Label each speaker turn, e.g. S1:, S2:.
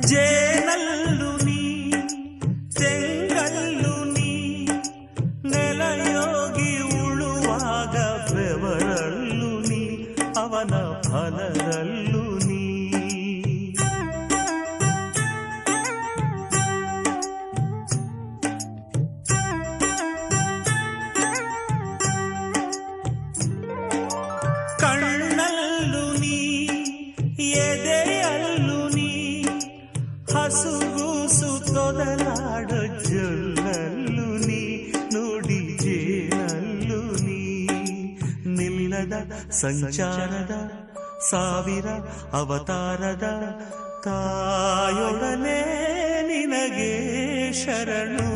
S1: ಜೇನಲ್ಲು ನೀ ತೆಂಗಲ್ಲು ನೀ ನೆಲಯೋಗಿ ಉಳುವಾಗ ಬೆವರಲ್ಲು ನೀ ಅವನ ಫಲದಲ್ಲೂ ನೀ ಕಣ್ಣಲ್ಲು ನೀ ಎದೆಯಲ್ಲು ನೀ ಹಸುಗೂಸು ತೊದಲಾಡ ಜೊಲ್ಲಲ್ಲು ನೀ ನುಡಿ ಜೇನಲ್ಲು ನೀ ನಿಲ್ಲದ ಸಂಚಾರದ ಸಾವಿರ ಅವತಾರದ ತಾಯೊಡನೆ ನಿನಗೆ ಶರಣು.